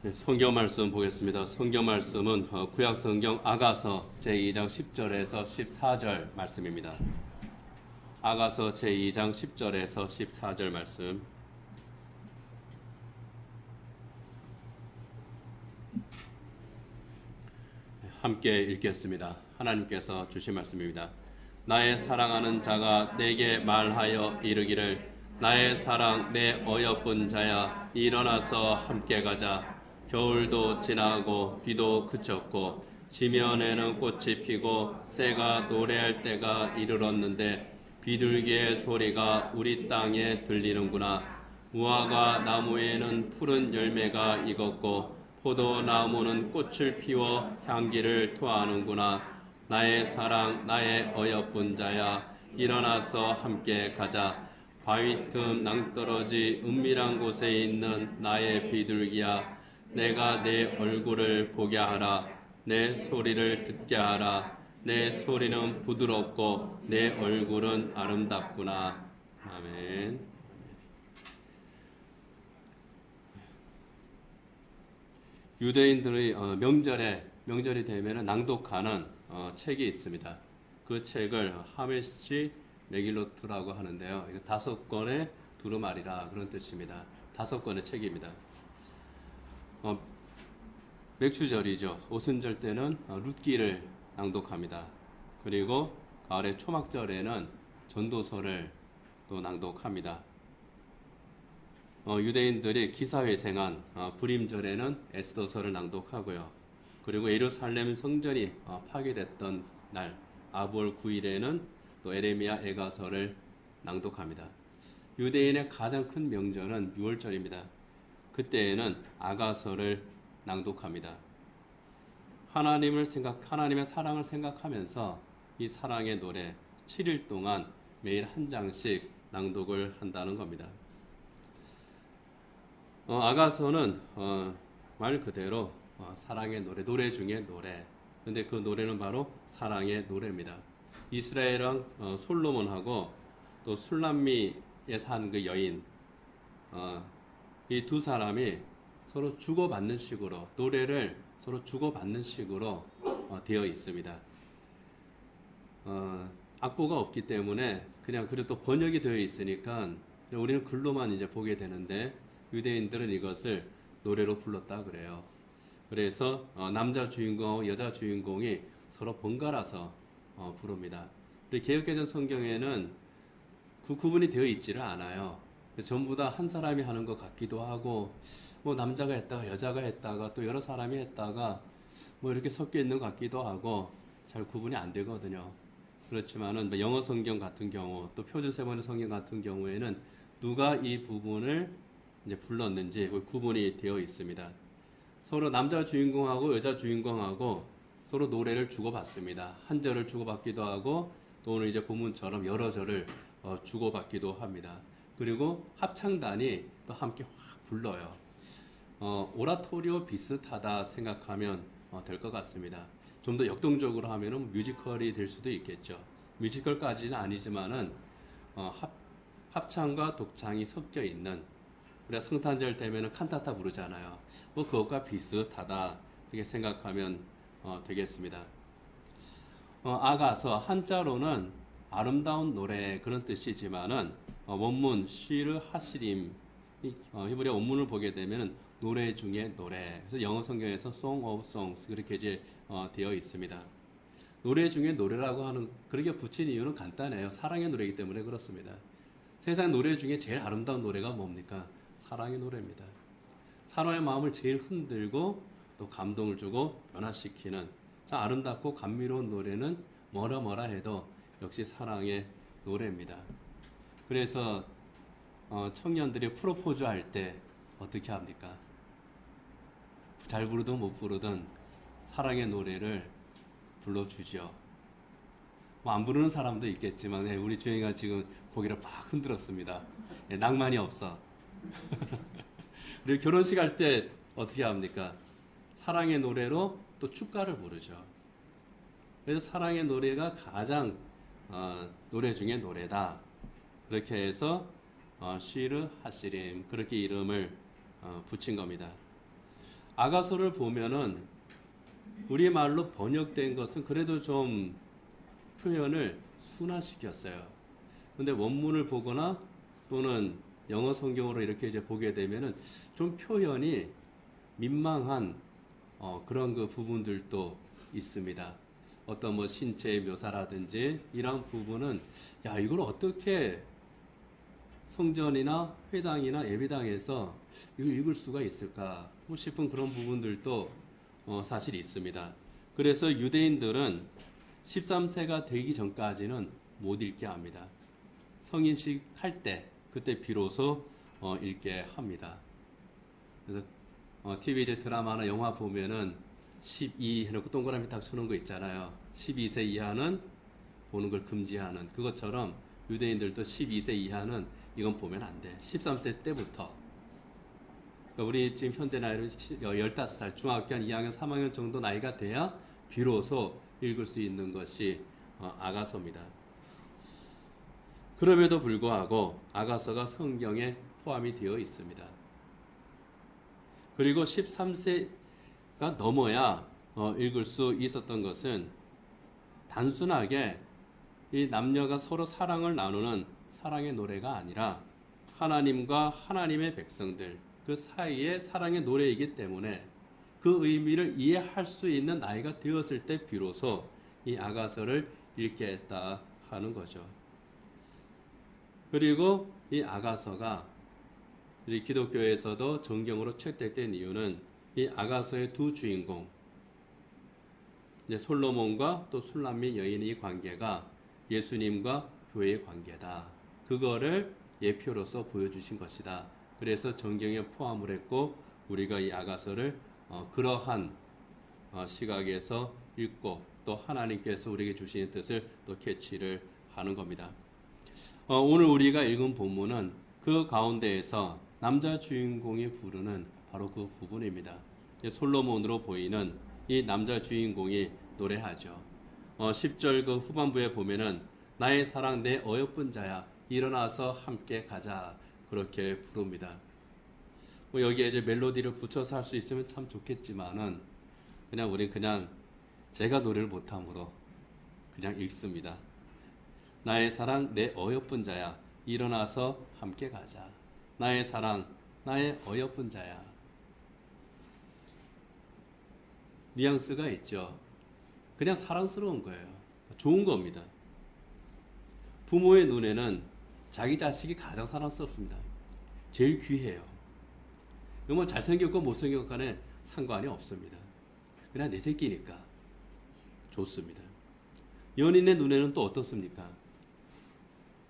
네, 성경 말씀 보겠습니다. 성경 말씀은 구약 성경 아가서 제2장 10절에서 14절 말씀입니다. 아가서 제2장 10절에서 14절 말씀. 함께 읽겠습니다. 하나님께서 주신 말씀입니다. 나의 사랑하는 자가 내게 말하여 이르기를 나의 사랑 내 어여쁜 자야 일어나서 함께 가자. 겨울도 지나고 비도 그쳤고 지면에는 꽃이 피고 새가 노래할 때가 이르렀는데 비둘기의 소리가 우리 땅에 들리는구나. 무화과 나무에는 푸른 열매가 익었고 포도나무는 꽃을 피워 향기를 토하는구나. 나의 사랑 나의 어여쁜 자야 일어나서 함께 가자. 바위 틈 낭떠러지 은밀한 곳에 있는 나의 비둘기야 내가 내 얼굴을 보게 하라. 내 소리를 듣게 하라. 내 소리는 부드럽고 내 얼굴은 아름답구나. 아멘. 유대인들의 명절이 되면 낭독하는 책이 있습니다. 그 책을 하메시 메길로트라고 하는데요. 이거 5권의 두루마리라 그런 뜻입니다. 5권의 책입니다. 맥추절이죠. 오순절 때는 룻기를 낭독합니다. 그리고 가을의 초막절에는 전도서를 또 낭독합니다. 유대인들이 기사회생한 불임절에는 에스더서를 낭독하고요. 그리고 예루살렘 성전이 파괴됐던 날 아볼 9일에는 또 에레미야 애가서를 낭독합니다. 유대인의 가장 큰 명절은 6월절입니다. 그때에는 아가서를 낭독합니다. 하나님의 사랑을 생각하면서 이 사랑의 노래 7일 동안 매일 한 장씩 낭독을 한다는 겁니다. 아가서는 말 그대로 사랑의 노래 중에 노래. 근데 그 노래는 바로 사랑의 노래입니다. 이스라엘 왕 솔로몬하고 또 술람미에 산 그 여인 이 두 사람이 서로 주고받는 식으로 노래를 서로 주고받는 식으로 되어 있습니다. 악보가 없기 때문에 그냥 그래도 번역이 되어 있으니까 우리는 글로만 이제 보게 되는데 유대인들은 이것을 노래로 불렀다 그래요. 그래서 남자 주인공하고 여자 주인공이 서로 번갈아서 부릅니다. 우리 개역개정 성경에는 그 구분이 되어 있지를 않아요. 전부 다 한 사람이 하는 것 같기도 하고 뭐 남자가 했다가 여자가 했다가 또 여러 사람이 했다가 뭐 이렇게 섞여 있는 것 같기도 하고 잘 구분이 안 되거든요. 그렇지만은 뭐 영어 성경 같은 경우 또 표준 세번역 성경 같은 경우에는 누가 이 부분을 이제 불렀는지 구분이 되어 있습니다. 서로 남자 주인공하고 여자 주인공하고 서로 노래를 주고받습니다. 한 절을 주고받기도 하고 또 오늘 이제 본문처럼 여러 절을 주고받기도 합니다. 그리고 합창단이 또 함께 확 불러요. 오라토리오 비슷하다 생각하면 될 것 같습니다. 좀 더 역동적으로 하면은 뮤지컬이 될 수도 있겠죠. 뮤지컬까지는 아니지만은 합창과 독창이 섞여 있는 우리가 성탄절 되면은 칸타타 부르잖아요. 뭐 그것과 비슷하다 이렇게 생각하면 되겠습니다. 아가서 한자로는 아름다운 노래 그런 뜻이지만은 원문 시르 하시림 히브리어 원문을 보게 되면 노래 중에 노래. 그래서 영어 성경에서 Song of Songs 그렇게 이제 되어 있습니다. 노래 중에 노래라고 하는 그렇게 붙인 이유는 간단해요. 사랑의 노래이기 때문에 그렇습니다. 세상 노래 중에 제일 아름다운 노래가 뭡니까? 사랑의 노래입니다. 사람의 마음을 제일 흔들고 또 감동을 주고 변화시키는 참 아름답고 감미로운 노래는 뭐라 해도 역시 사랑의 노래입니다. 그래서 청년들이 프로포즈 할 때 어떻게 합니까? 잘 부르든 못 부르든 사랑의 노래를 불러주죠. 뭐 안 부르는 사람도 있겠지만 우리 주영이가 지금 고개를 팍 흔들었습니다. 낭만이 없어. 그리고 결혼식 할 때 어떻게 합니까? 사랑의 노래로 또 축가를 부르죠. 그래서 사랑의 노래가 가장 노래 중에 노래다. 그렇게 해서 시르 하시림 그렇게 이름을 붙인 겁니다. 아가서를 보면은 우리말로 번역된 것은 그래도 좀 표현을 순화시켰어요. 근데 원문을 보거나 또는 영어 성경으로 이렇게 이제 보게 되면은 좀 표현이 민망한 그런 그 부분들도 있습니다. 어떤 뭐 신체의 묘사라든지 이런 부분은 야 이걸 어떻게 성전이나 회당이나 예배당에서 이걸 읽을 수가 있을까 싶은 그런 부분들도 사실 있습니다. 그래서 유대인들은 13세가 되기 전까지는 못 읽게 합니다. 성인식 할 때 그때 비로소 읽게 합니다. 그래서 TV 이제 드라마나 영화 보면은 12 해놓고 동그라미 딱 쳐놓은 거 있잖아요. 12세 이하는 보는 걸 금지하는 그것처럼 유대인들도 12세 이하는 이건 보면 안 돼. 13세 때부터. 그러니까 우리 지금 현재 나이로 15살, 중학교 한 2학년, 3학년 정도 나이가 돼야 비로소 읽을 수 있는 것이 아가서입니다. 그럼에도 불구하고 아가서가 성경에 포함이 되어 있습니다. 그리고 13세가 넘어야 읽을 수 있었던 것은 단순하게 이 남녀가 서로 사랑을 나누는 사랑의 노래가 아니라 하나님과 하나님의 백성들 그 사이의 사랑의 노래이기 때문에 그 의미를 이해할 수 있는 나이가 되었을 때 비로소 이 아가서를 읽게 했다 하는 거죠. 그리고 이 아가서가 우리 기독교에서도 정경으로 채택된 이유는 이 아가서의 두 주인공 이제 솔로몬과 또 술람미 여인의 관계가 예수님과 교회의 관계다. 그거를 예표로서 보여주신 것이다. 그래서 정경에 포함을 했고 우리가 이 아가서를 그러한 시각에서 읽고 또 하나님께서 우리에게 주시는 뜻을 또 캐치를 하는 겁니다. 오늘 우리가 읽은 본문은 그 가운데에서 남자 주인공이 부르는 바로 그 부분입니다. 솔로몬으로 보이는 이 남자 주인공이 노래하죠. 10절 그 후반부에 보면은 나의 사랑 내 어여쁜 자야 일어나서 함께 가자 그렇게 부릅니다. 여기에 이제 멜로디를 붙여서 할 수 있으면 참 좋겠지만은 우린 그냥 제가 노래를 못하므로 그냥 읽습니다. 나의 사랑 내 어여쁜 자야 일어나서 함께 가자. 나의 사랑 나의 어여쁜 자야. 뉘앙스가 있죠. 그냥 사랑스러운 거예요. 좋은 겁니다. 부모의 눈에는 자기 자식이 가장 사랑스럽습니다. 제일 귀해요. 뭐 잘생겼고 못생겼고 간에 상관이 없습니다. 그냥 내 새끼니까 좋습니다. 연인의 눈에는 또 어떻습니까?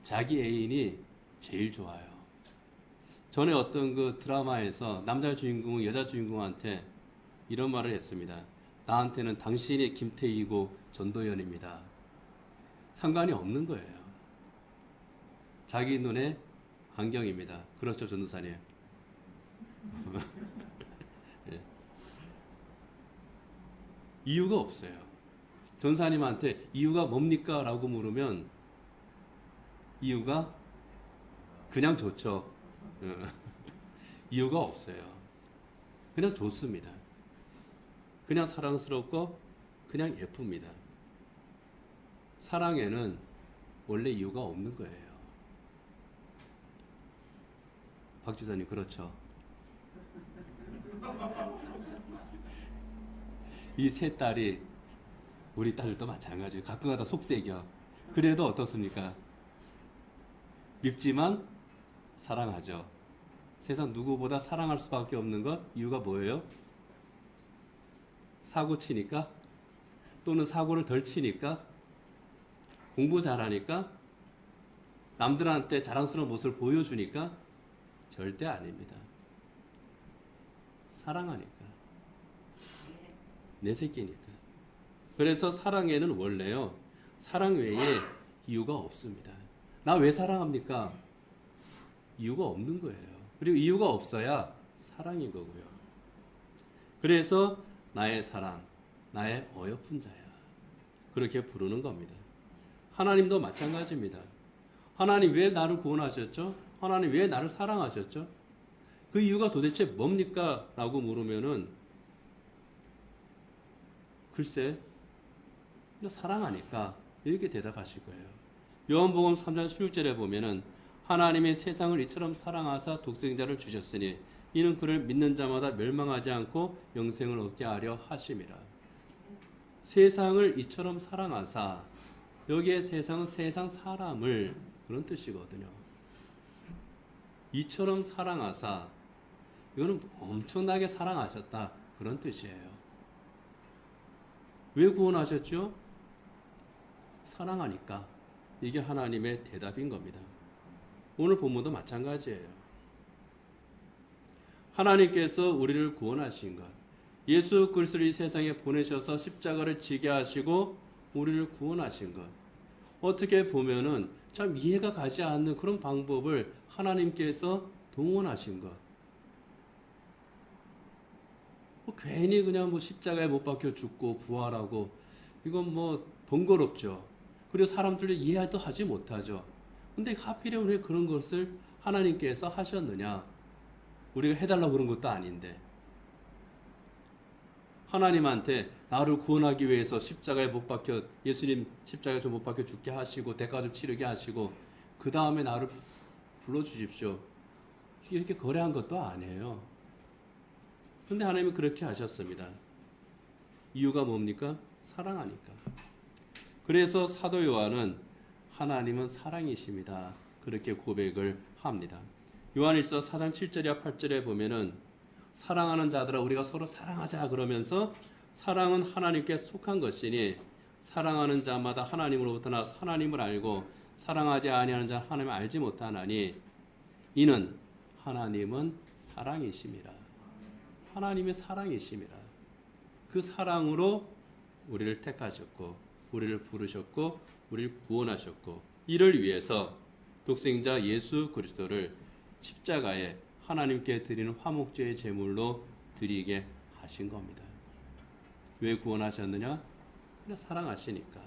자기 애인이 제일 좋아요. 전에 어떤 그 드라마에서 남자 주인공은 여자 주인공한테 이런 말을 했습니다. 나한테는 당신이 김태희고 전도연입니다. 상관이 없는 거예요. 자기 눈에 안경입니다. 그렇죠, 전도사님? 네. 이유가 없어요. 전사님한테 이유가 뭡니까? 라고 물으면 이유가 그냥 좋죠. 이유가 없어요. 그냥 좋습니다. 그냥 사랑스럽고 그냥 예쁩니다. 사랑에는 원래 이유가 없는 거예요. 박 주사님 그렇죠. 이 세 딸이 우리 딸들도 마찬가지예요. 가끔가다 속색여. 그래도 어떻습니까? 밉지만 사랑하죠. 세상 누구보다 사랑할 수밖에 없는 것 이유가 뭐예요? 사고 치니까? 또는 사고를 덜 치니까? 공부 잘하니까? 남들한테 자랑스러운 모습을 보여주니까? 절대 아닙니다. 사랑하니까. 내 새끼니까. 그래서 사랑에는 원래요. 사랑 외에 이유가 없습니다. 나 왜 사랑합니까? 이유가 없는 거예요. 그리고 이유가 없어야 사랑인 거고요. 그래서 나의 사랑, 나의 어여쁜 자야. 그렇게 부르는 겁니다. 하나님도 마찬가지입니다. 하나님 왜 나를 구원하셨죠? 하나님 왜 나를 사랑하셨죠? 그 이유가 도대체 뭡니까? 라고 물으면은 글쎄, 사랑하니까 이렇게 대답하실 거예요. 요한복음 3장 16절에 보면은 하나님이 세상을 이처럼 사랑하사 독생자를 주셨으니 이는 그를 믿는 자마다 멸망하지 않고 영생을 얻게 하려 하심이라. 세상을 이처럼 사랑하사, 여기에 세상은 세상 사람을 그런 뜻이거든요. 이처럼 사랑하사, 이거는 엄청나게 사랑하셨다 그런 뜻이에요. 왜 구원하셨죠? 사랑하니까. 이게 하나님의 대답인 겁니다. 오늘 본문도 마찬가지예요. 하나님께서 우리를 구원하신 것, 예수 그리스도를 이 세상에 보내셔서 십자가를 지게 하시고 우리를 구원하신 것, 어떻게 보면은 참 이해가 가지 않는 그런 방법을 하나님께서 동원하신 것. 괜히 그냥 십자가에 못 박혀 죽고 부활하고 이건 번거롭죠. 그리고 사람들이 이해도 하지 못하죠. 근데 하필이면 왜 그런 것을 하나님께서 하셨느냐? 우리가 해달라고 그런 것도 아닌데. 하나님한테 나를 구원하기 위해서 십자가에 못 박혀, 예수님 십자가에 좀 못 박혀 죽게 하시고 대가 좀 치르게 하시고 그 다음에 나를 불러주십시오. 이렇게 거래한 것도 아니에요. 근데 하나님은 그렇게 하셨습니다. 이유가 뭡니까? 사랑하니까. 그래서 사도 요한은 하나님은 사랑이십니다. 그렇게 고백을 합니다. 요한일서 4장 7절이나 8절에 보면은 사랑하는 자들아 우리가 서로 사랑하자 그러면서 사랑은 하나님께 속한 것이니 사랑하는 자마다 하나님으로부터 나서 하나님을 알고 사랑하지 아니하는 자는 하나님을 알지 못하나니 이는 하나님은 사랑이심이라. 하나님의 사랑이심이라. 그 사랑으로 우리를 택하셨고 우리를 부르셨고 우리를 구원하셨고 이를 위해서 독생자 예수 그리스도를 십자가에 하나님께 드리는 화목제의 제물로 드리게 하신 겁니다. 왜 구원하셨느냐? 그냥 사랑하시니까.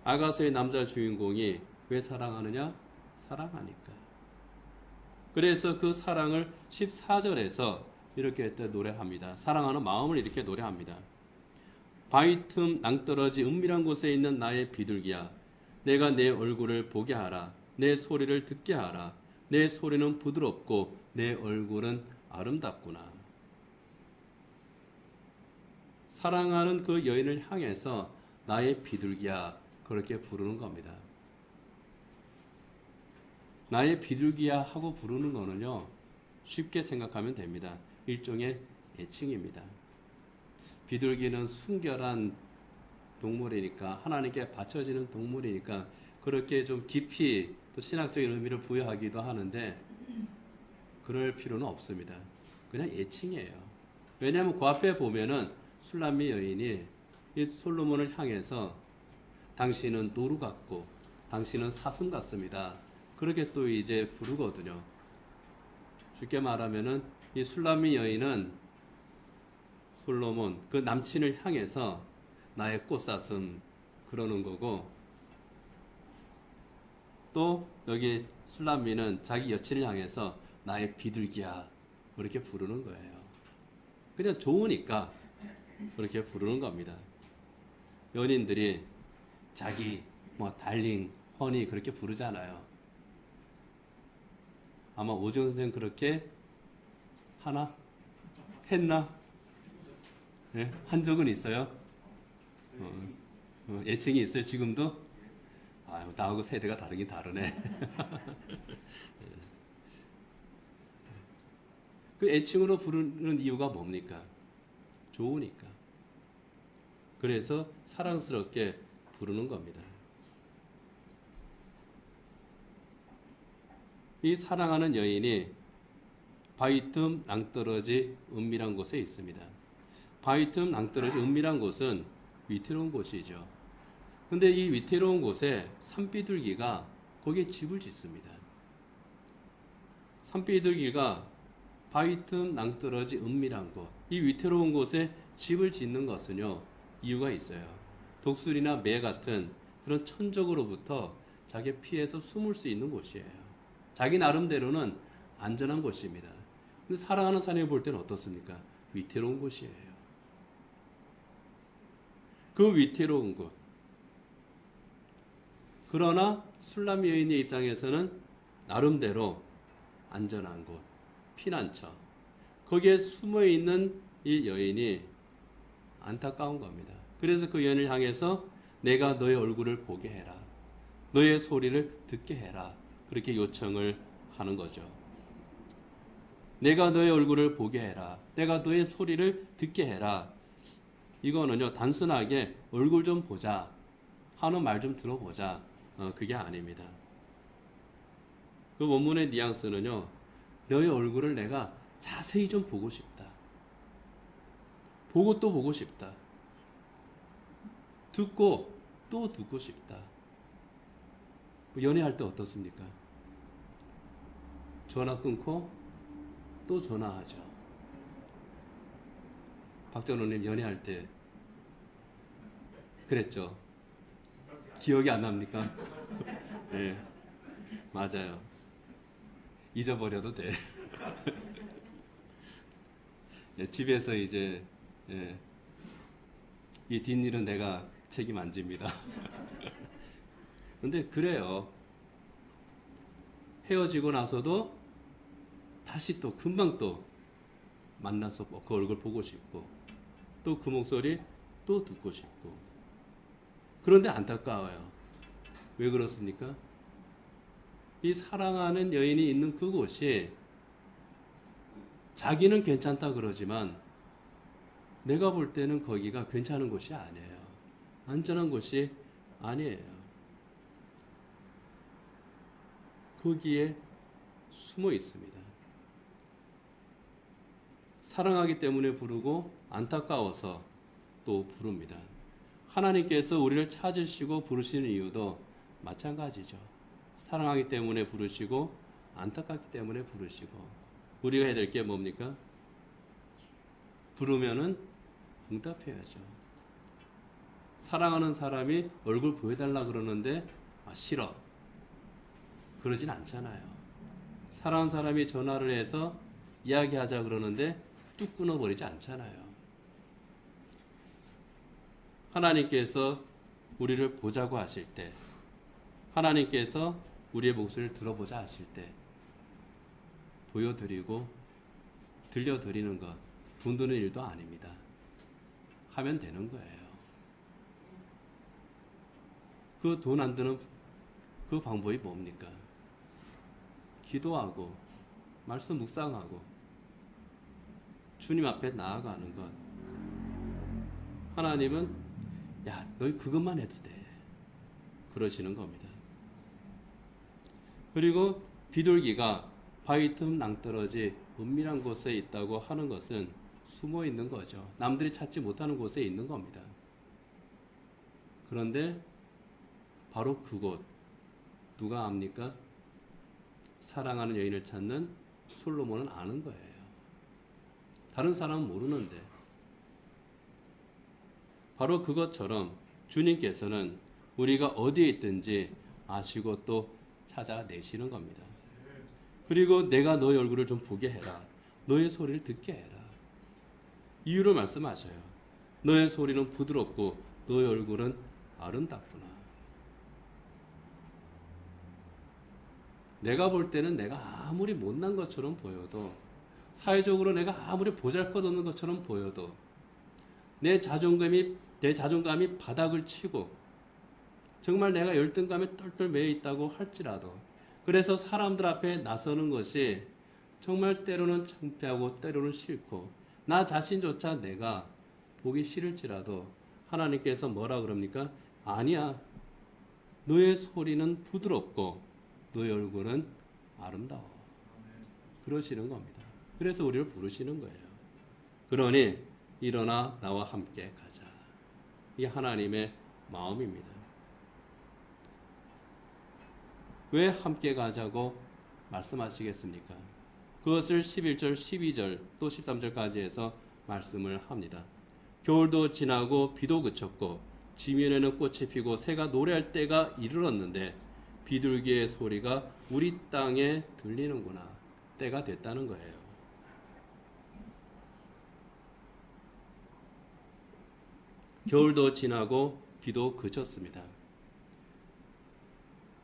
아가서의 남자 주인공이 왜 사랑하느냐? 사랑하니까. 그래서 그 사랑을 14절에서 이렇게 노래합니다. 사랑하는 마음을 이렇게 노래합니다. 바위 틈 낭떠러지 은밀한 곳에 있는 나의 비둘기야, 내가 내 얼굴을 보게 하라. 내 소리를 듣게 하라. 내 소리는 부드럽고 내 얼굴은 아름답구나. 사랑하는 그 여인을 향해서 나의 비둘기야 그렇게 부르는 겁니다. 나의 비둘기야 하고 부르는 거는요, 쉽게 생각하면 됩니다. 일종의 애칭입니다. 비둘기는 순결한 동물이니까, 하나님께 바쳐지는 동물이니까 그렇게 좀 깊이 또 신학적인 의미를 부여하기도 하는데 그럴 필요는 없습니다. 그냥 애칭이에요. 왜냐하면 그 앞에 보면은 술람미 여인이 이 솔로몬을 향해서 당신은 노루 같고 당신은 사슴 같습니다. 그렇게 또 이제 부르거든요. 쉽게 말하면은 이 술람미 여인은 솔로몬 그 남친을 향해서 나의 꽃사슴 그러는 거고, 또 여기 술람미는 자기 여친을 향해서 나의 비둘기야 그렇게 부르는 거예요. 그냥 좋으니까 그렇게 부르는 겁니다. 연인들이 자기 달링, 허니 그렇게 부르잖아요. 아마 오정 선생 그렇게 하나? 했나? 네? 한 적은 있어요? 애칭이 있어요 지금도? 아유, 나하고 세대가 다르긴 다르네. 그 애칭으로 부르는 이유가 뭡니까? 좋으니까. 그래서 사랑스럽게 부르는 겁니다. 이 사랑하는 여인이 바위 틈 낭떠러지 은밀한 곳에 있습니다. 바위 틈 낭떠러지 은밀한 곳은 위태로운 곳이죠. 근데 이 위태로운 곳에 산비둘기가 거기에 집을 짓습니다. 산비둘기가 바위 틈 낭떠러지 은밀한 곳, 이 위태로운 곳에 집을 짓는 것은요, 이유가 있어요. 독수리나 매 같은 그런 천적으로부터 자기 피해서 숨을 수 있는 곳이에요. 자기 나름대로는 안전한 곳입니다. 근데 사랑하는 사람이 볼 때는 어떻습니까? 위태로운 곳이에요. 그 위태로운 곳. 그러나 술람 여인의 입장에서는 나름대로 안전한 곳, 피난처. 거기에 숨어 있는 이 여인이 안타까운 겁니다. 그래서 그 여인을 향해서 내가 너의 얼굴을 보게 해라. 너의 소리를 듣게 해라. 그렇게 요청을 하는 거죠. 내가 너의 얼굴을 보게 해라. 내가 너의 소리를 듣게 해라. 이거는요, 단순하게 얼굴 좀 보자. 하는 말 좀 들어보자. 그게 아닙니다. 그 원문의 뉘앙스는요, 너의 얼굴을 내가 자세히 좀 보고 싶다. 보고 또 보고 싶다. 듣고 또 듣고 싶다. 연애할 때 어떻습니까? 전화 끊고 또 전화하죠. 박전호님 연애할 때 그랬죠? 기억이 안 납니까? 네, 맞아요. 잊어버려도 돼. 네, 집에서 이제 이 뒷일은 내가 책임 안 집니다. 근데 그래요. 헤어지고 나서도 다시 또 금방 또 만나서 그 얼굴 보고 싶고 또 그 목소리 또 듣고 싶고 그런데 안타까워요. 왜 그렇습니까? 이 사랑하는 여인이 있는 그곳이 자기는 괜찮다 그러지만 내가 볼 때는 거기가 괜찮은 곳이 아니에요. 안전한 곳이 아니에요. 거기에 숨어 있습니다. 사랑하기 때문에 부르고 안타까워서 또 부릅니다. 하나님께서 우리를 찾으시고 부르시는 이유도 마찬가지죠. 사랑하기 때문에 부르시고 안타깝기 때문에 부르시고 우리가 해야 될 게 뭡니까? 부르면은 응답해야죠. 사랑하는 사람이 얼굴 보여달라 그러는데 싫어. 그러진 않잖아요. 사랑하는 사람이 전화를 해서 이야기하자 그러는데 뚝 끊어버리지 않잖아요. 하나님께서 우리를 보자고 하실 때, 하나님께서 우리의 목소리를 들어보자 하실 때 보여드리고 들려드리는 것, 돈 드는 일도 아닙니다. 하면 되는 거예요. 그 돈 안 드는 그 방법이 뭡니까? 기도하고 말씀 묵상하고 주님 앞에 나아가는 것. 하나님은 야, 너희 그것만 해도 돼. 그러시는 겁니다. 그리고 비둘기가 바위 틈 낭떠러지 은밀한 곳에 있다고 하는 것은 숨어 있는 거죠. 남들이 찾지 못하는 곳에 있는 겁니다. 그런데 바로 그곳 누가 압니까? 사랑하는 여인을 찾는 솔로몬은 아는 거예요. 다른 사람은 모르는데 바로 그것처럼 주님께서는 우리가 어디에 있든지 아시고 또 찾아내시는 겁니다. 그리고 내가 너의 얼굴을 좀 보게 해라. 너의 소리를 듣게 해라. 이유를 말씀하셔요. 너의 소리는 부드럽고 너의 얼굴은 아름답구나. 내가 볼 때는 내가 아무리 못난 것처럼 보여도 사회적으로 내가 아무리 보잘것없는 것처럼 보여도 내 자존감이 바닥을 치고 정말 내가 열등감에 똘똘 매여 있다고 할지라도 그래서 사람들 앞에 나서는 것이 정말 때로는 창피하고 때로는 싫고 나 자신조차 내가 보기 싫을지라도 하나님께서 뭐라 그럽니까? 아니야. 너의 소리는 부드럽고 너의 얼굴은 아름다워. 그러시는 겁니다. 그래서 우리를 부르시는 거예요. 그러니 일어나 나와 함께 가자. 이게 하나님의 마음입니다. 왜 함께 가자고 말씀하시겠습니까? 그것을 11절, 12절, 또 13절까지 해서 말씀을 합니다. 겨울도 지나고 비도 그쳤고 지면에는 꽃이 피고 새가 노래할 때가 이르렀는데 비둘기의 소리가 우리 땅에 들리는구나. 때가 됐다는 거예요. 겨울도 지나고 비도 그쳤습니다.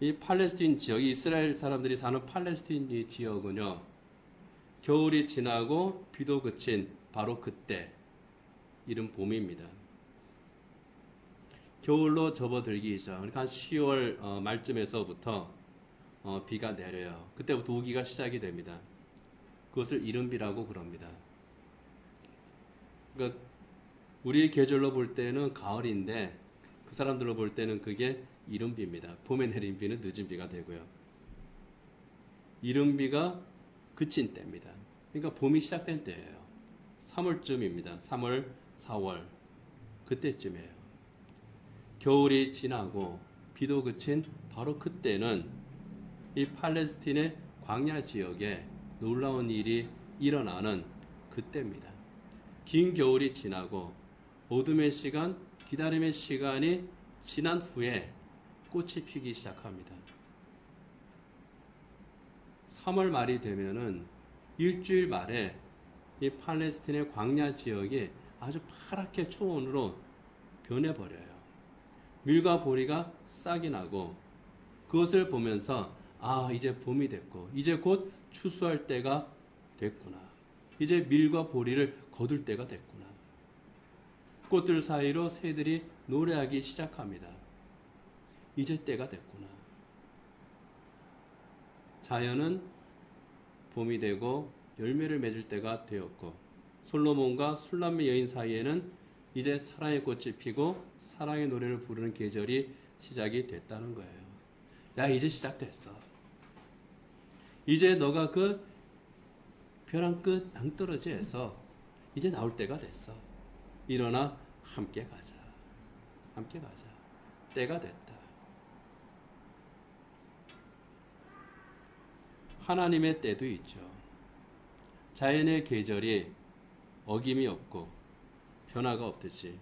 이 팔레스틴 지역, 이스라엘 사람들이 사는 팔레스틴 이 지역은요, 겨울이 지나고 비도 그친 바로 그때, 이른 봄입니다. 겨울로 접어들기 전, 그러니까 한 10월 말쯤에서부터 비가 내려요. 그때부터 우기가 시작이 됩니다. 그것을 이른비라고 그럽니다. 그러니까 우리의 계절로 볼 때는 가을인데 그 사람들로 볼 때는 그게 이른비입니다. 봄에 내린 비는 늦은 비가 되고요. 이른비가 그친 때입니다. 그러니까 봄이 시작된 때예요. 3월쯤입니다. 3월, 4월 그때쯤이에요. 겨울이 지나고 비도 그친 바로 그때는 이 팔레스틴의 광야 지역에 놀라운 일이 일어나는 그때입니다. 긴 겨울이 지나고 어둠의 시간, 기다림의 시간이 지난 후에 꽃이 피기 시작합니다. 3월 말이 되면은 일주일 말에 이 팔레스틴의 광야 지역이 아주 파랗게 초원으로 변해버려요. 밀과 보리가 싹이 나고 그것을 보면서 이제 봄이 됐고 이제 곧 추수할 때가 됐구나. 이제 밀과 보리를 거둘 때가 됐구나. 꽃들 사이로 새들이 노래하기 시작합니다. 이제 때가 됐구나. 자연은 봄이 되고 열매를 맺을 때가 되었고 솔로몬과 술람미 여인 사이에는 이제 사랑의 꽃이 피고 사랑의 노래를 부르는 계절이 시작이 됐다는 거예요. 야, 이제 시작됐어. 이제 너가 그 벼랑 끝 낭떠러지에서 이제 나올 때가 됐어. 일어나 함께 가자. 함께 가자. 때가 됐다. 하나님의 때도 있죠. 자연의 계절이 어김이 없고 변화가 없듯이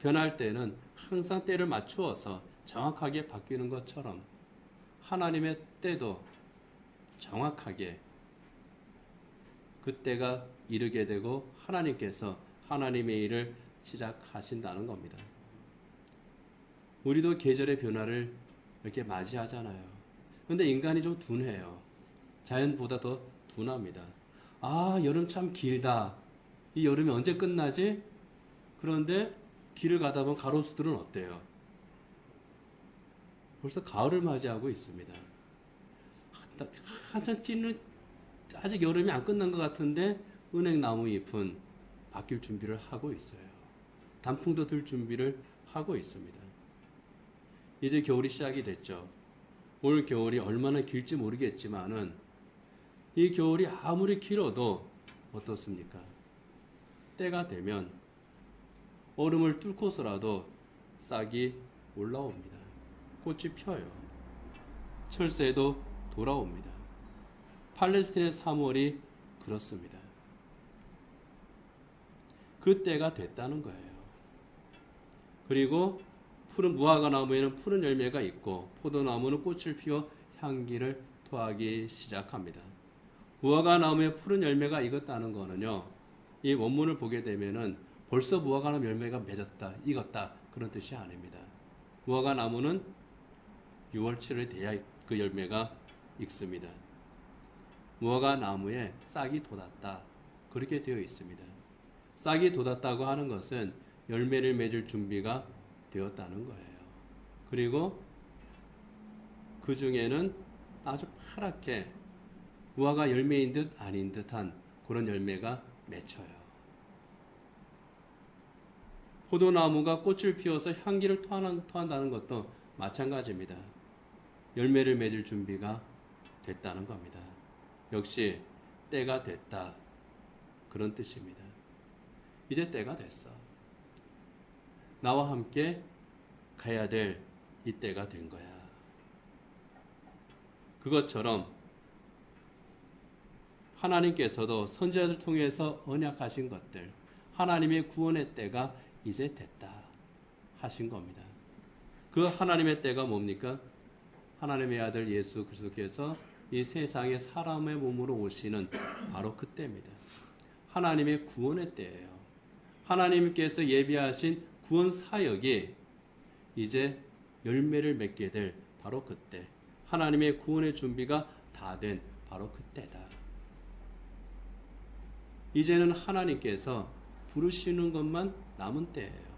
변할 때는 항상 때를 맞추어서 정확하게 바뀌는 것처럼 하나님의 때도 정확하게 그때가 이르게 되고 하나님께서 하나님의 일을 시작하신다는 겁니다. 우리도 계절의 변화를 이렇게 맞이하잖아요. 그런데 인간이 좀 둔해요. 자연보다 더 둔합니다. 여름 참 길다. 이 여름이 언제 끝나지? 그런데 길을 가다 보면 가로수들은 어때요? 벌써 가을을 맞이하고 있습니다. 한참 찌는 아직 여름이 안 끝난 것 같은데 은행나무 잎은 바뀔 준비를 하고 있어요. 단풍도 들 준비를 하고 있습니다. 이제 겨울이 시작이 됐죠. 올 겨울이 얼마나 길지 모르겠지만은 이 겨울이 아무리 길어도 어떻습니까? 때가 되면 얼음을 뚫고서라도 싹이 올라옵니다. 꽃이 펴요. 철새도 돌아옵니다. 팔레스틴의 3월이 그렇습니다. 그 때가 됐다는 거예요. 그리고 푸른 무화과 나무에는 푸른 열매가 있고 포도나무는 꽃을 피워 향기를 토하기 시작합니다. 무화과 나무에 푸른 열매가 익었다는 거는요. 이 원문을 보게 되면은 벌써 무화과 나무 열매가 맺었다, 익었다 그런 뜻이 아닙니다. 무화과 나무는 6월 7일 돼야 그 열매가 익습니다. 무화과 나무에 싹이 돋았다 그렇게 되어 있습니다. 싹이 돋았다고 하는 것은 열매를 맺을 준비가 되었다는 거예요. 그리고 그 중에는 아주 파랗게 무화과 열매인 듯 아닌 듯한 그런 열매가 맺혀요. 포도나무가 꽃을 피워서 향기를 토한다는 것도 마찬가지입니다. 열매를 맺을 준비가 됐다는 겁니다. 역시 때가 됐다 그런 뜻입니다. 이제 때가 됐어. 나와 함께 가야 될 이 때가 된 거야. 그것처럼 하나님께서도 선지자들 통해서 언약하신 것들, 하나님의 구원의 때가 이제 됐다 하신 겁니다. 그 하나님의 때가 뭡니까? 하나님의 아들 예수 그리스도께서 이 세상에 사람의 몸으로 오시는 바로 그때입니다. 하나님의 구원의 때예요. 하나님께서 예비하신 구원 사역이 이제 열매를 맺게 될 바로 그때, 하나님의 구원의 준비가 다 된 바로 그때다. 이제는 하나님께서 부르시는 것만 남은 때예요.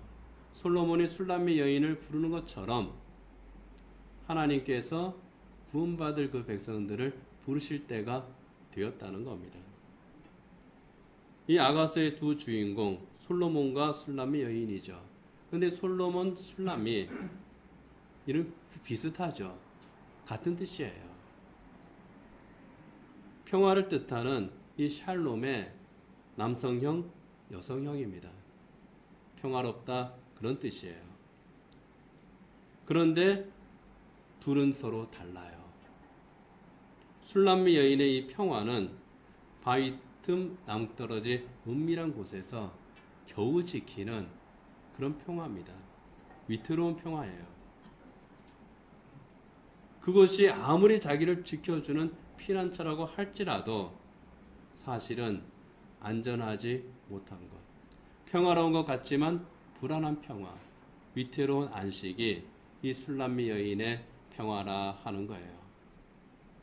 솔로몬이 술람미 여인을 부르는 것처럼 하나님께서 구원받을 그 백성들을 부르실 때가 되었다는 겁니다. 이 아가서의 두 주인공 솔로몬과 술람미 여인이죠. 근데 솔로몬, 술람미 이름 비슷하죠. 같은 뜻이에요. 평화를 뜻하는 이 샬롬의 남성형, 여성형입니다. 평화롭다 그런 뜻이에요. 그런데 둘은 서로 달라요. 술람미 여인의 이 평화는 바위 틈 낭떠러지 은밀한 곳에서 겨우 지키는 그런 평화입니다. 위태로운 평화예요. 그것이 아무리 자기를 지켜주는 피난처라고 할지라도 사실은 안전하지 못한 것. 평화로운 것 같지만 불안한 평화, 위태로운 안식이 이 술람미 여인의 평화라 하는 거예요.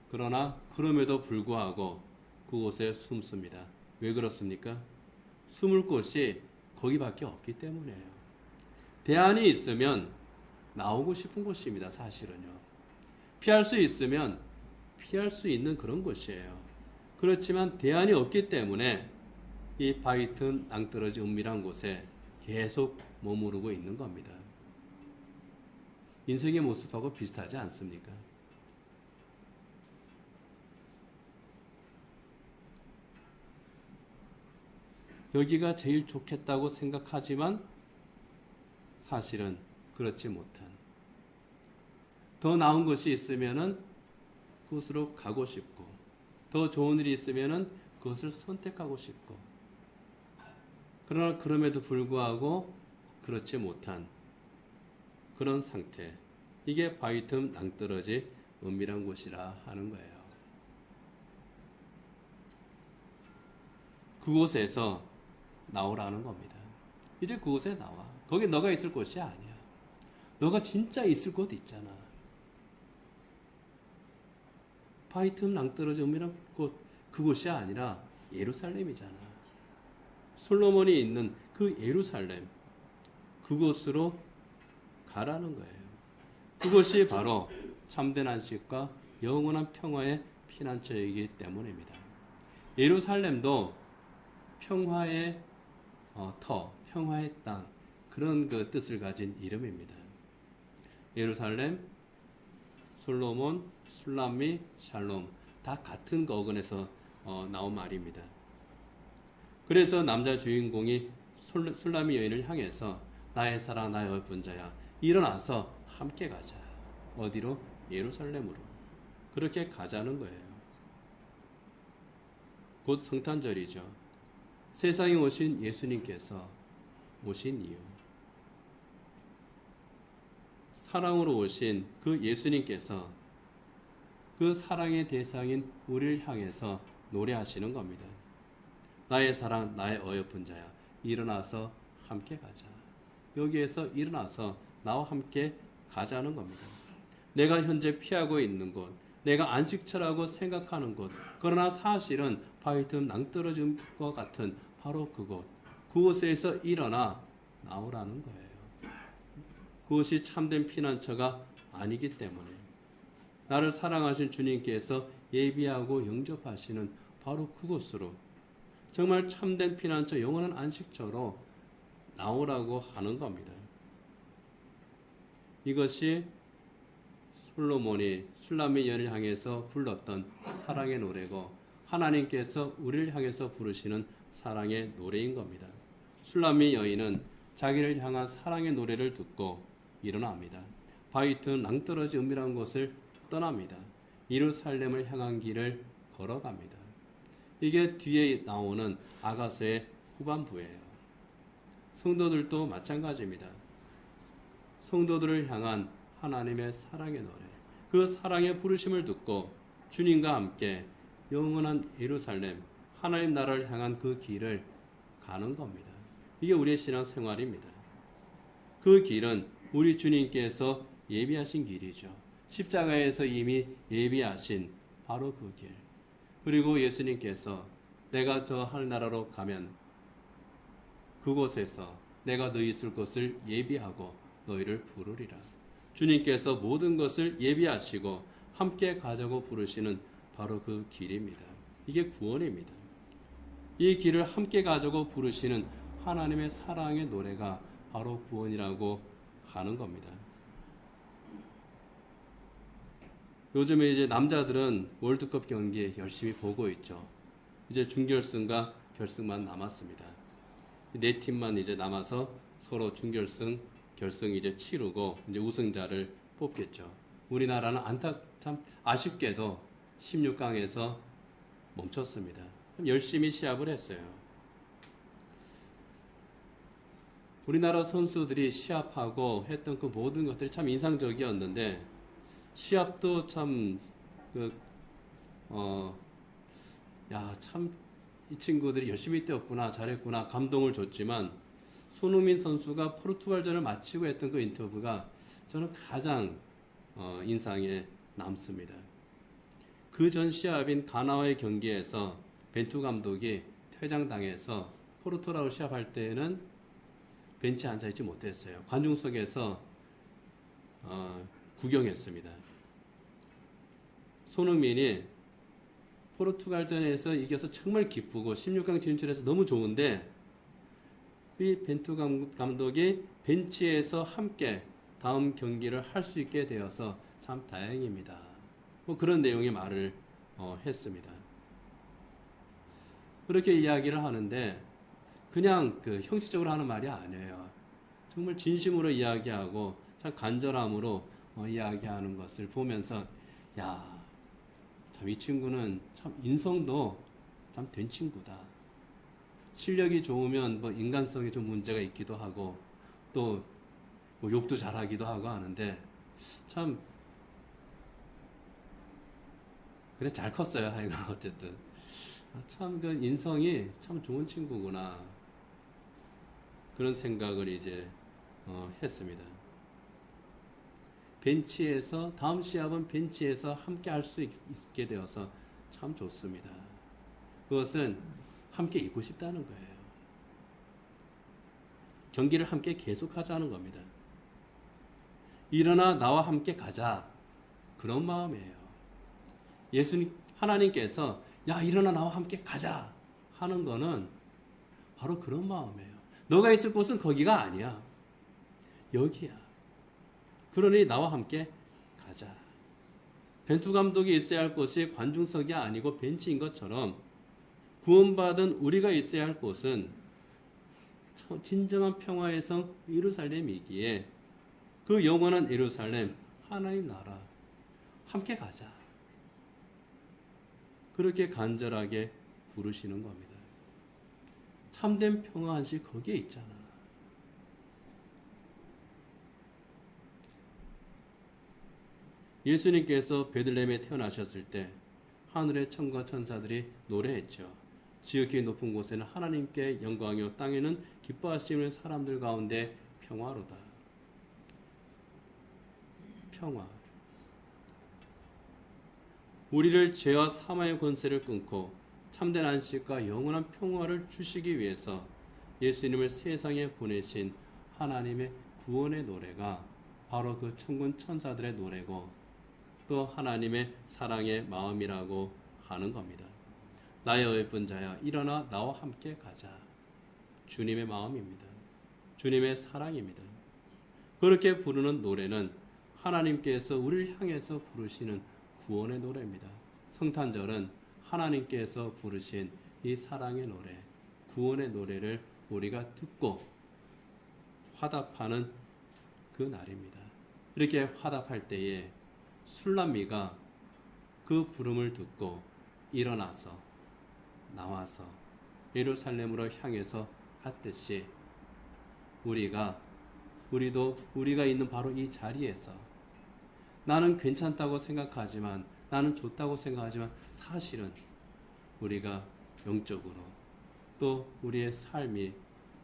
그러나 그럼에도 불구하고 그곳에 숨습니다. 왜 그렇습니까? 숨을 곳이 거기밖에 없기 때문이에요. 대안이 있으면 나오고 싶은 곳입니다. 사실은요. 피할 수 있으면 피할 수 있는 그런 곳이에요. 그렇지만 대안이 없기 때문에 이 바위 틈 낭떠러지 은밀한 곳에 계속 머무르고 있는 겁니다. 인생의 모습하고 비슷하지 않습니까? 여기가 제일 좋겠다고 생각하지만 사실은 그렇지 못한, 더 나은 것이 있으면은 그곳으로 가고 싶고, 더 좋은 일이 있으면은 그것을 선택하고 싶고, 그러나 그럼에도 불구하고 그렇지 못한 그런 상태, 이게 바위 틈 낭떠러지 은밀한 곳이라 하는 거예요. 그곳에서 나오라는 겁니다. 이제 그곳에 나와. 거기 너가 있을 곳이 아니야. 너가 진짜 있을 곳 있잖아. 바위 틈 낭떠러지 은밀한 곳, 그곳이 아니라 예루살렘이잖아. 솔로몬이 있는 그 예루살렘, 그곳으로 가라는 거예요. 그것이 바로 참된 안식과 영원한 평화의 피난처이기 때문입니다. 예루살렘도 평화의 터, 평화의 땅, 그런 그 뜻을 가진 이름입니다. 예루살렘, 솔로몬, 술람미, 샬롬, 다 같은 그 어근에서 나온 말입니다. 그래서 남자 주인공이 술람미 여인을 향해서 나의 사랑, 나의 어여쁜 자야, 일어나서 함께 가자. 어디로? 예루살렘으로. 그렇게 가자는 거예요. 곧 성탄절이죠. 세상에 오신 예수님께서 오신 이유, 사랑으로 오신 그 예수님께서 그 사랑의 대상인 우리를 향해서 노래하시는 겁니다. 나의 사랑, 나의 어여쁜 자야, 일어나서 함께 가자. 여기에서 일어나서 나와 함께 가자는 겁니다. 내가 현재 피하고 있는 곳, 내가 안식처라고 생각하는 곳, 그러나 사실은 바위 틈 낭떠러진 것 같은 바로 그곳, 그곳에서 일어나 나오라는 거예요. 그것이 참된 피난처가 아니기 때문에 나를 사랑하신 주님께서 예비하고 영접하시는 바로 그곳으로, 정말 참된 피난처, 영원한 안식처로 나오라고 하는 겁니다. 이것이 솔로몬이 술람미 여인을 향해서 불렀던 사랑의 노래고, 하나님께서 우리를 향해서 부르시는 사랑의 노래인 겁니다. 술람미 여인은 자기를 향한 사랑의 노래를 듣고 일어납니다. 바위 틈 낭떠러지 은밀한 곳을 떠납니다. 예루살렘을 향한 길을 걸어갑니다. 이게 뒤에 나오는 아가서의 후반부예요. 성도들도 마찬가지입니다. 성도들을 향한 하나님의 사랑의 노래, 그 사랑의 부르심을 듣고 주님과 함께 영원한 예루살렘, 하나님 나라를 향한 그 길을 가는 겁니다. 이게 우리의 신앙 생활입니다. 그 길은 우리 주님께서 예비하신 길이죠. 십자가에서 이미 예비하신 바로 그 길. 그리고 예수님께서 내가 저 하늘나라로 가면 그곳에서 내가 너희 있을 곳을 예비하고 너희를 부르리라. 주님께서 모든 것을 예비하시고 함께 가자고 부르시는 바로 그 길입니다. 이게 구원입니다. 이 길을 함께 가자고 부르시는 하나님의 사랑의 노래가 바로 구원이라고 하는 겁니다. 요즘에 이제 남자들은 월드컵 경기 열심히 보고 있죠. 이제 준결승과 결승만 남았습니다. 네 팀만 이제 남아서 서로 준결승, 결승 이제 치르고 이제 우승자를 뽑겠죠. 우리나라는 참 아쉽게도 16강에서 멈췄습니다. 열심히 시합을 했어요. 우리나라 선수들이 시합하고 했던 그 모든 것들이 참 인상적이었는데 시합도 참 참 이 친구들이 열심히 뛰었구나, 잘했구나, 감동을 줬지만 손흥민 선수가 포르투갈전을 마치고 했던 그 인터뷰가 저는 가장 인상에 남습니다. 그 전 시합인 가나와의 경기에서 벤투 감독이 퇴장당해서 포르투갈하고 시합할 때는 벤치에 앉아있지 못했어요. 관중석에서 구경했습니다. 손흥민이 포르투갈전에서 이겨서 정말 기쁘고 16강 진출해서 너무 좋은데 이 벤투 감독이 벤치에서 함께 다음 경기를 할 수 있게 되어서 참 다행입니다. 뭐 그런 내용의 말을 했습니다. 그렇게 이야기를 하는데 그냥 그 형식적으로 하는 말이 아니에요. 정말 진심으로 이야기하고 참 간절함으로 이야기하는 것을 보면서 야, 참 이 친구는 참 인성도 참 된 친구다. 실력이 좋으면 뭐 인간성에 좀 문제가 있기도 하고 또 뭐 욕도 잘하기도 하고 하는데 참 그래 잘 컸어요. 하여간 어쨌든 참 그 인성이 참 좋은 친구구나 그런 생각을 이제 했습니다. 벤치에서 다음 시합은 벤치에서 함께 할 수 있게 되어서 참 좋습니다. 그것은 함께 있고 싶다는 거예요. 경기를 함께 계속하자는 겁니다. 일어나 나와 함께 가자 그런 마음이에요. 예수님 하나님께서 야 일어나 나와 함께 가자 하는 거는 바로 그런 마음이에요. 너가 있을 곳은 거기가 아니야. 여기야. 그러니 나와 함께 가자. 벤투 감독이 있어야 할 곳이 관중석이 아니고 벤치인 것처럼 구원받은 우리가 있어야 할 곳은 진정한 평화의 성 예루살렘이기에 그 영원한 예루살렘 하나님 나라 함께 가자. 그렇게 간절하게 부르시는 겁니다. 참된 평화 한시 거기에 있잖아. 예수님께서 베들레헴에 태어나셨을 때 하늘의 천과 천사들이 노래했죠. 지극히 높은 곳에는 하나님께 영광이요 땅에는 기뻐하시는 사람들 가운데 평화로다. 평화. 우리를 죄와 사망의 권세를 끊고 참된 안식과 영원한 평화를 주시기 위해서 예수님을 세상에 보내신 하나님의 구원의 노래가 바로 그 천군 천사들의 노래고 또 하나님의 사랑의 마음이라고 하는 겁니다. 나의 어여쁜 자야 일어나 나와 함께 가자. 주님의 마음입니다. 주님의 사랑입니다. 그렇게 부르는 노래는 하나님께서 우리를 향해서 부르시는 구원의 노래입니다. 성탄절은 하나님께서 부르신 이 사랑의 노래, 구원의 노래를 우리가 듣고 화답하는 그 날입니다. 이렇게 화답할 때에 술람미가 그 부름을 듣고 일어나서 나와서 예루살렘으로 향해서 갔듯이 우리도 우리가 있는 바로 이 자리에서 나는 괜찮다고 생각하지만 나는 좋다고 생각하지만 사실은 우리가 영적으로 또 우리의 삶이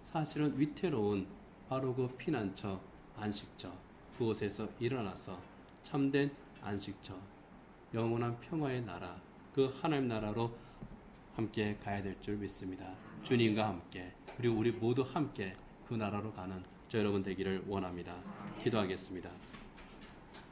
사실은 위태로운 바로 그 피난처 안식처, 그곳에서 일어나서 참된 안식처, 영원한 평화의 나라, 그 하나님 나라로 함께 가야 될 줄 믿습니다. 주님과 함께, 그리고 우리 모두 함께 그 나라로 가는 저 여러분 되기를 원합니다. 기도하겠습니다.